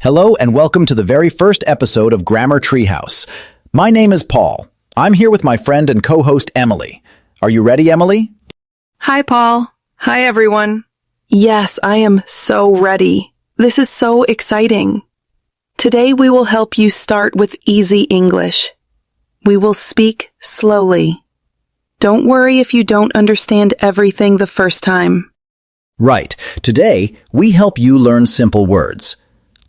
Hello and welcome to the very first episode of Grammar Treehouse. My name is Paul. I'm here with my friend and co-host Emily. Are you ready, Emily? Hi, Paul. Hi, everyone. Yes, I am so ready. This is so exciting. Today we will help you start with easy English. We will speak slowly. Don't worry if you don't understand everything the first time. Right. Today, we help you learn simple words.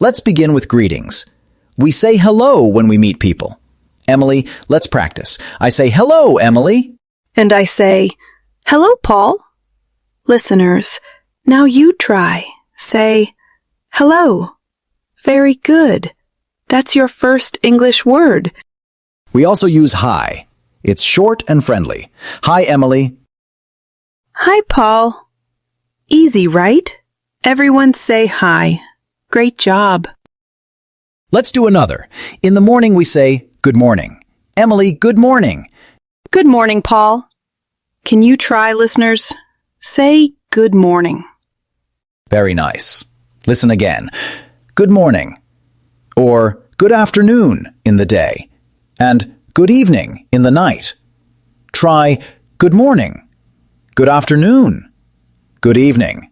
Let's begin with greetings. We say hello when we meet people. Emily, let's practice. I say hello, Emily. And I say, hello, Paul. Listeners, now you try. Say, hello. Very good. That's your first English word. We also use hi. It's short and friendly. Hi, Emily. Hi, Paul. Easy, right? Everyone say hi. Great job. Let's do another. In the morning, we say good morning. Emily, good morning. Good morning, Paul. Can you try, listeners? Say good morning. Very nice. Listen again. Good morning. Or good afternoon in the day. And good evening in the night. Try good morning. Good afternoon. Good evening.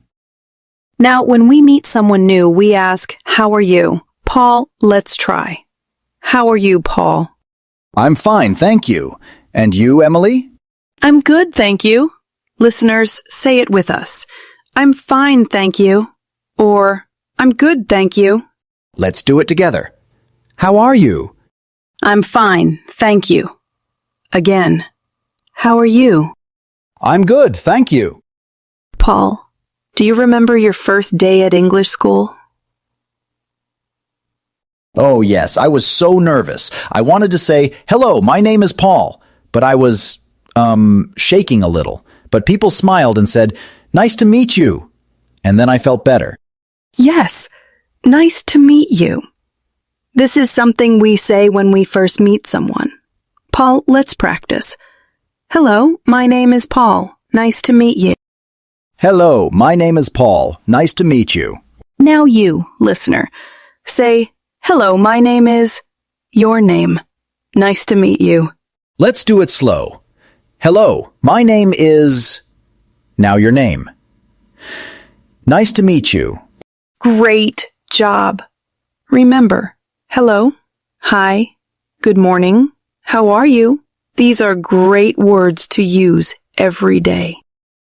Now, when we meet someone new, we ask, how are you? Paul, let's try. How are you, Paul? I'm fine, thank you. And you, Emily? I'm good, thank you. Listeners, say it with us. I'm fine, thank you. Or, I'm good, thank you. Let's do it together. How are you? I'm fine, thank you. Again, how are you? I'm good, thank you. Paul, do you remember your first day at English school? Oh, yes, I was so nervous. I wanted to say, hello, my name is Paul. But I was, shaking a little. But people smiled and said, nice to meet you. And then I felt better. Yes, nice to meet you. This is something we say when we first meet someone. Paul, let's practice. Hello, my name is Paul. Nice to meet you. Hello, my name is Paul. Nice to meet you. Now you, listener, say, hello, my name is your name. Nice to meet you. Let's do it slow. Hello, my name is... Now your name. Nice to meet you. Great job. Remember, hello, hi, good morning, how are you? These are great words to use every day.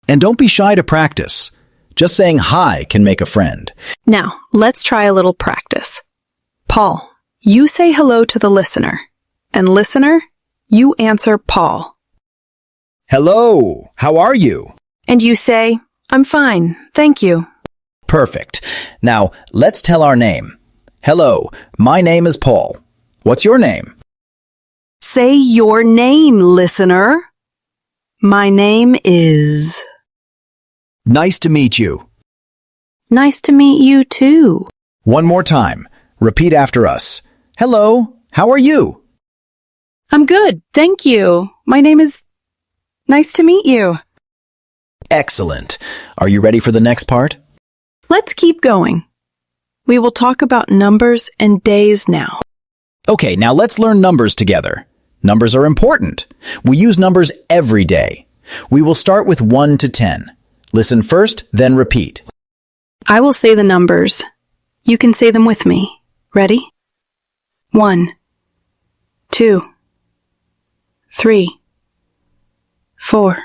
And don't be shy to practice. Just saying hi can make a friend. Now, let's try a little practice. Paul, you say hello to the listener. And listener, you answer Paul. Hello, how are you? And you say, I'm fine, thank you. Perfect. Now, let's tell our name. Hello, my name is Paul. What's your name? Say your name, listener. My name is... Nice to meet you. Nice to meet you too. One more time. Repeat after us. Hello, how are you? I'm good, thank you. My name is... Nice to meet you. Excellent. Are you ready for the next part? Let's keep going. We will talk about numbers and days now. Okay, now let's learn numbers together. Numbers are important. We use numbers every day. We will start with 1 to 10. Listen first, then repeat. I will say the numbers. You can say them with me. Ready? 1, 2, 3, 4,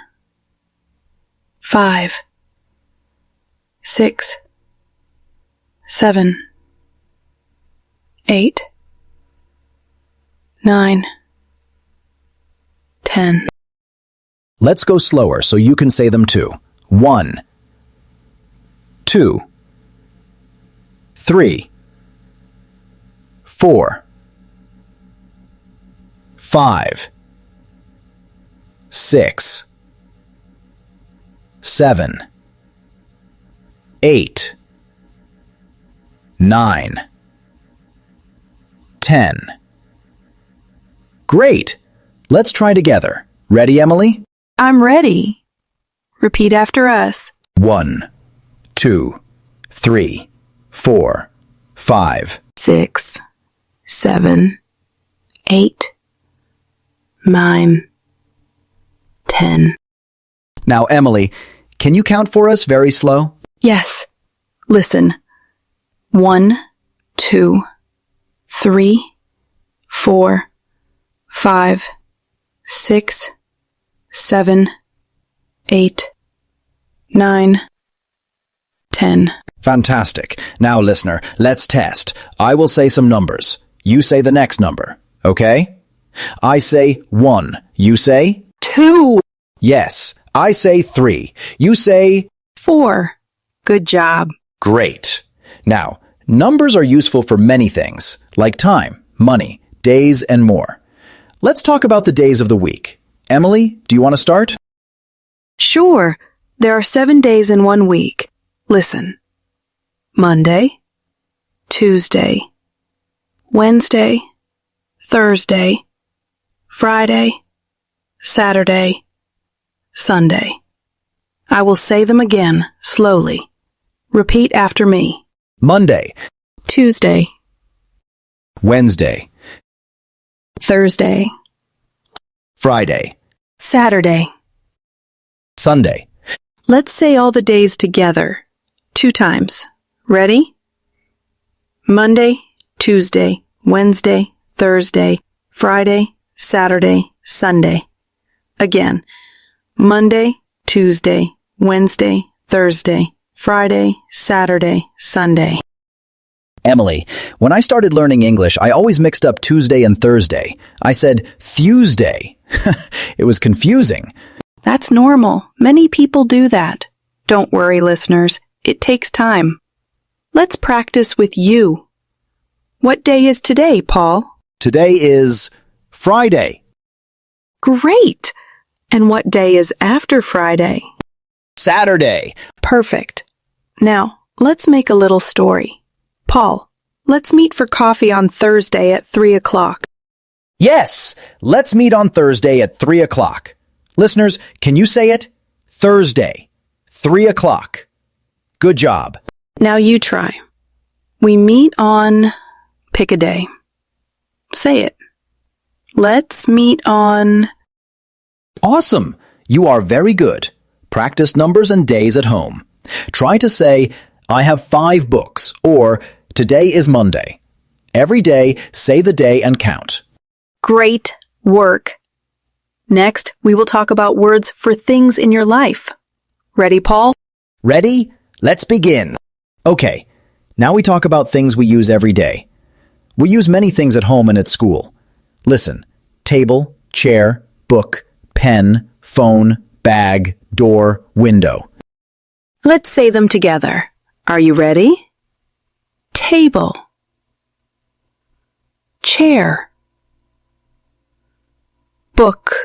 5, 6, 7, 8, 9, 10. Let's go slower so you can say them too. 1, 2, 3, 4, 5, 6, 7, 8, 9, 10. Great! Let's try together. Ready, Emily? I'm ready. Repeat after us. 1, 2, 3, 4, 5, 6, 7, 8, 9, 10. Now, Emily, can you count for us very slow? Yes. Listen. 1, 2, 3, 4, 5, 6, 7, 8, 9, 10. Fantastic. Now, listener, let's test. I will say some numbers. You say the next number, okay? I say 1. You say? 2, Yes. I say 3. You say? 4. Good job. Great. Now, numbers are useful for many things, like time, money, days, and more. Let's talk about the days of the week. Emily, do you want to start? Sure. There are 7 days in 1 week. Listen. Monday, Tuesday, Wednesday, Thursday, Friday, Saturday, Sunday. I will say them again, slowly. Repeat after me. Monday, Tuesday, Wednesday, Thursday, Friday, Saturday. Sunday. Let's say all the days together. 2 times. Ready? Monday, Tuesday, Wednesday, Thursday, Friday, Saturday, Sunday. Again. Monday, Tuesday, Wednesday, Thursday, Friday, Saturday, Sunday. Emily, when I started learning English, I always mixed up Tuesday and Thursday. I said Thuesday. It was confusing. That's normal. Many people do that. Don't worry, listeners. It takes time. Let's practice with you. What day is today, Paul? Today is Friday. Great! And what day is after Friday? Saturday. Perfect. Now, let's make a little story. Paul, let's meet for coffee on Thursday at 3 o'clock. Yes, let's meet on Thursday at 3 o'clock. Listeners, can you say it? Thursday, 3 o'clock. Good job. Now you try. We meet on... Pick a day. Say it. Let's meet on... Awesome. You are very good. Practice numbers and days at home. Try to say, I have 5 books, or today is Monday. Every day, say the day and count. Great work. Next, we will talk about words for things in your life. Ready, Paul? Ready? Let's begin. Okay, now we talk about things we use every day. We use many things at home and at school. Listen, table, chair, book, pen, phone, bag, door, window. Let's say them together. Are you ready? Table. Chair. Book.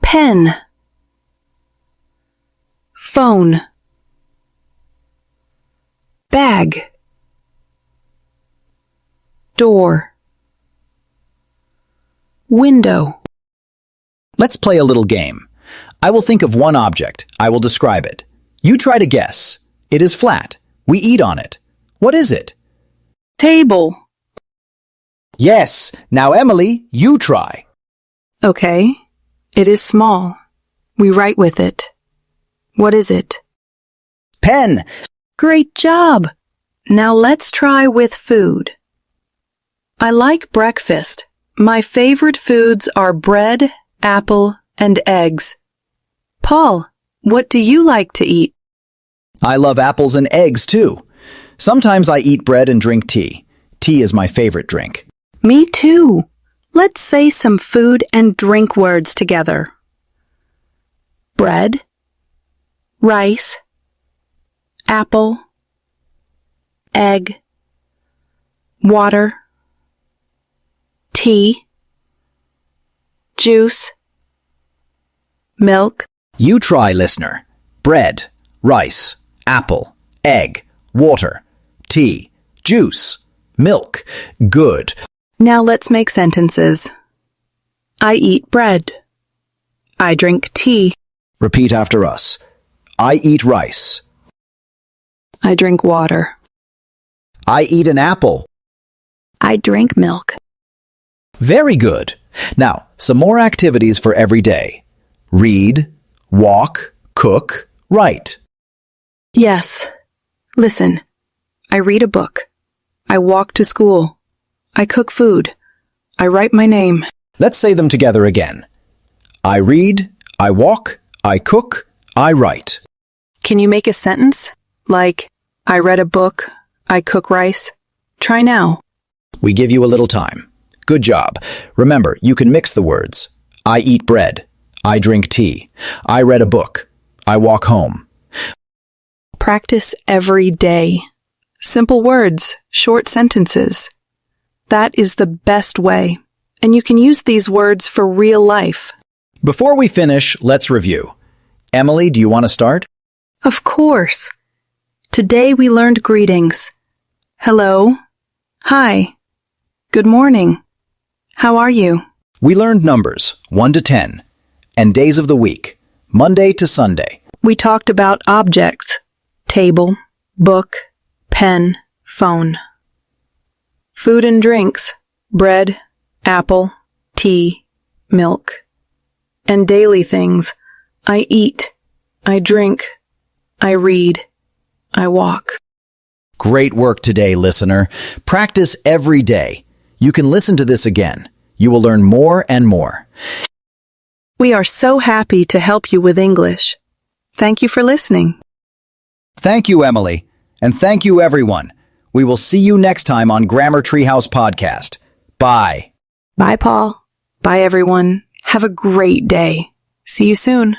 Pen. Phone. Bag. Door. Window. Let's play a little game. I will think of one object. I will describe it. You try to guess. It is flat. We eat on it. What is it? Table. Yes. Now, Emily, you try. Okay. It is small. We write with it. What is it? Pen. Great job! Now let's try with food. I like breakfast. My favorite foods are bread, apple, and eggs. Paul, what do you like to eat? I love apples and eggs, too. Sometimes I eat bread and drink tea. Tea is my favorite drink. Me too. Let's say some food and drink words together. Bread, rice, apple, egg, water, tea, juice, milk. You try, listener. Bread, rice, apple, egg, water, tea, juice, milk. Good. Now let's make sentences. I eat bread. I drink tea. Repeat after us. I eat rice. I drink water. I eat an apple. I drink milk. Very good. Now, some more activities for every day. Read, walk, cook, write. Yes. Listen. I read a book. I walk to school. I cook food. I write my name. Let's say them together again. I read, I walk, I cook, I write. Can you make a sentence? Like, I read a book. I cook rice. Try now. We give you a little time. Good job. Remember, you can mix the words. I eat bread. I drink tea. I read a book. I walk home. Practice every day. Simple words, short sentences. That is the best way. And you can use these words for real life. Before we finish, let's review. Emily, do you want to start? Of course. Today we learned greetings. Hello. Hi. Good morning. How are you? We learned numbers, 1 to 10, and days of the week, Monday to Sunday. We talked about objects. Table, book, pen, phone. Food and drinks. Bread, apple, tea, milk. And daily things. I eat. I drink. I read. I walk. Great work today, listener. Practice every day. You can listen to this again. You will learn more and more. We are so happy to help you with English. Thank you for listening. Thank you, Emily. And thank you, everyone. We will see you next time on Grammar Treehouse Podcast. Bye. Bye, Paul. Bye, everyone. Have a great day. See you soon.